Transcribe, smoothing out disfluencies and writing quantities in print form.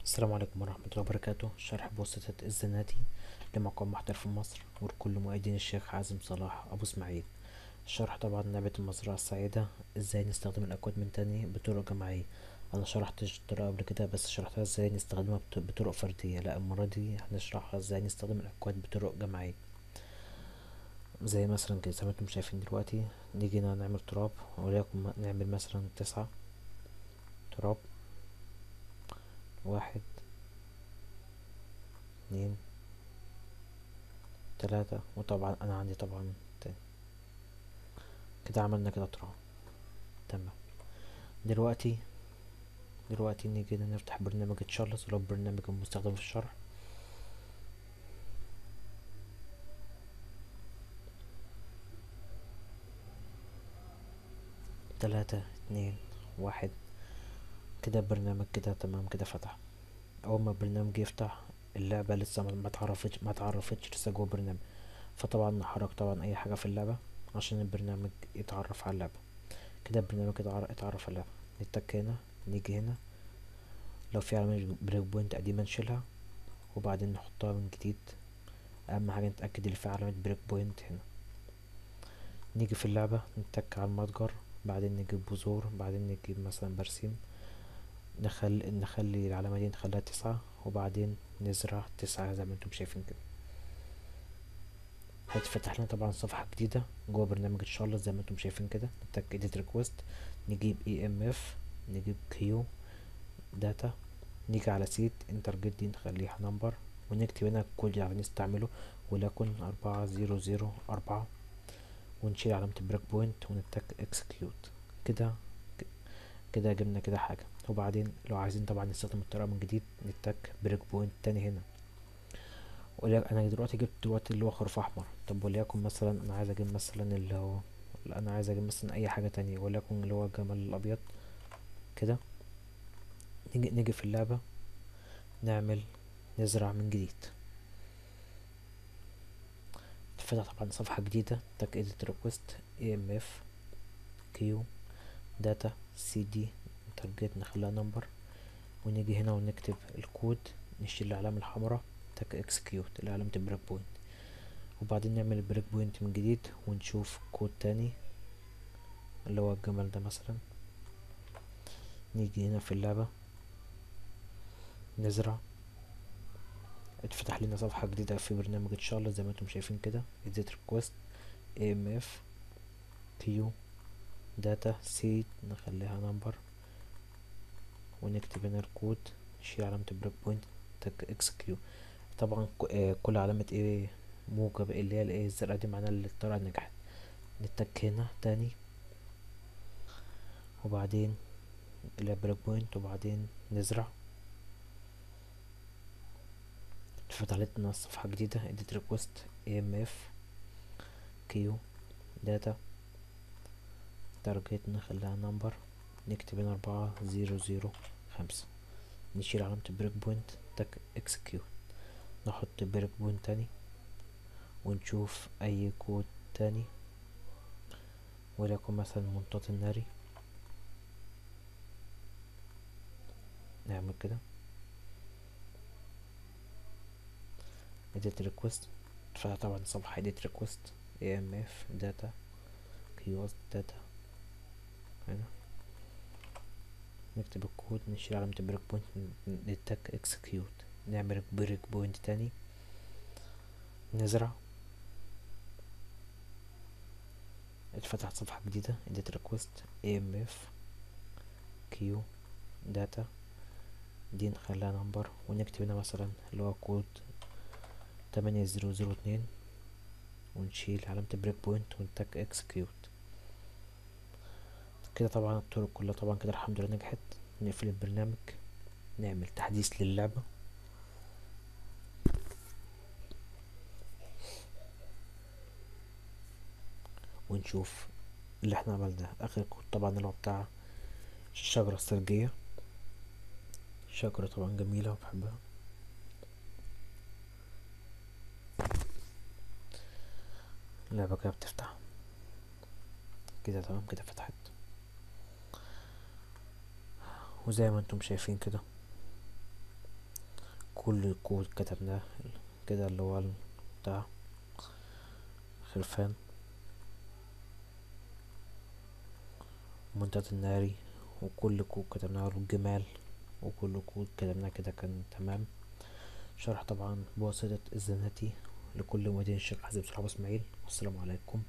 السلام عليكم ورحمة الله وبركاته. شرح بواسطة الزناتي لموقع محترف في مصر ولكل مؤيدين الشيخ حازم صلاح أبو اسماعيل. الشرح طبعا لعبة المزرعة السعيدة، ازاي نستخدم الأكواد من تاني بطرق جماعية. أنا شرحت الطريقة قبل كده، بس شرحتها ازاي نستخدمها بطرق فردية. لا، المرة دي هنشرحها ازاي نستخدم الأكواد بطرق جماعية. زي مثلا كده، زي ما انتم شايفين دلوقتي، نيجي هنا نعمل تراب، وليكن نعمل مثلا 9 تراب. 1 2 3، وطبعا أنا عندي طبعا كده عملنا كده تراب. تمام. دلوقتي نيجي نفتح برنامج تشارلز، اللي هو البرنامج المستخدم في الشرح. 3 2 1. كده البرنامج كده تمام، كده فتح. اول ما البرنامج يفتح، اللعبة لسه ما اتعرفتش لسه جوه البرنامج، فطبعا نحرك طبعا اي حاجة في اللعبة عشان البرنامج يتعرف على اللعبة. كده البرنامج اتعرف على اللعبة. نتك هنا، نيجي هنا، لو في علامة بريك بوينت قديمة نشيلها وبعدين نحطها من جديد. اهم حاجة نتأكد اللي فيها علامة بريك بوينت هنا. نيجي في اللعبة نتك على المتجر، بعدين نجيب بذور، بعدين نجيب مثلا برسيم، نخلي العلامة دي نخليها 9، وبعدين نزرع 9 زي ما انتم شايفين كده. هيتفتح لنا طبعا صفحة جديدة جوه برنامج تشارلز زي ما انتم شايفين كده. نتك edit request، نجيب EMF، نجيب Q data، نيجي على سيت انترجت دي نخليها نمبر، ونكتب هنا الكود اللي هنستعمله، وليكن 4004، ونشيل علامة البريك بوينت ونتك اكسكيوت. كده كده جبنا كده حاجة. وبعدين لو عايزين طبعا نستخدم الطريقة من جديد، نتك بريك بوينت تاني هنا. انا دلوقتي جبت اللي هو خروف احمر. طب وليكن مثلا انا عايز اجيب مثلا اللي هو، لا، انا عايز اجيب مثلا اي حاجة تانية، وليكن اللي هو الجمل الابيض. كده نيجي في اللعبة، نعمل نزرع من جديد. تفتح طبعا صفحة جديدة، تك edit request EMF Q data CD تارجت نخليها نمبر، ونيجي هنا ونكتب الكود، نشيل العلامة الحمراء، تك اكسكيوت اللي علامة البريك بوينت، وبعدين نعمل البريك بوينت من جديد ونشوف كود تاني اللي هو الجمل ده مثلا. نيجي هنا في اللعبة نزرع. اتفتح لنا صفحة جديدة في برنامج تشارلز زي ما انتم شايفين كده. edit request EMF Q data C نخليها نمبر، ونكتب هنا الكود، نشيل علامة البريك بوينت، تك اكسكيوت. طبعا كل علامة ايه موجب اللي هي الايه الزرقاء دي معناها اللي الطلعة نجحت. نتك هنا تاني، وبعدين اللي هي بريك بوينت، وبعدين نزرع. اتفتح لنا صفحة جديدة edit request EMF Q data تارجت نخليها نمبر، نكتب هنا 4005، نشيل علامة البريك بوينت، تك اكسكيوت. نحط بريك بوينت تاني ونشوف اي كود تاني، وليكن مثلا منطقة الناري. نعمل كده edit request، فطبعا صفحة edit request EMF data kiosk data هنا، نكتب الكود، نشيل علامة البريك بوينت، نتك اكسكيوت، نعمل بريك بوينت تاني، نزرع. اتفتحت صفحة جديدة edit request EMF Q data دي نخليها نمبر، ونكتب هنا مثلا اللي هو كود 8002، ونشيل علامة البريك بوينت ونتك اكسكيوت. كده طبعا الطرق كلها طبعا كده الحمد لله نجحت. نقفل البرنامج، نعمل تحديث للعبة، ونشوف اللي احنا عملناه. اخر كود طبعا اللي هو بتاع الشجرة الثلجية. شجرة طبعا جميلة وبحبها. اللعبة كده بتفتح كده تمام، كده فتحت. وزي ما انتم شايفين كده كل الكود كتبناه كده، اللي هو بتاع خرفان، منطقة الناري، وكل كود كتبناه، الجمال، وكل كود كتبناه كده كان تمام. شرح طبعا بواسطة الزناتي لكل مدينة الشيخ حازم صلاح أبو اسماعيل. والسلام عليكم.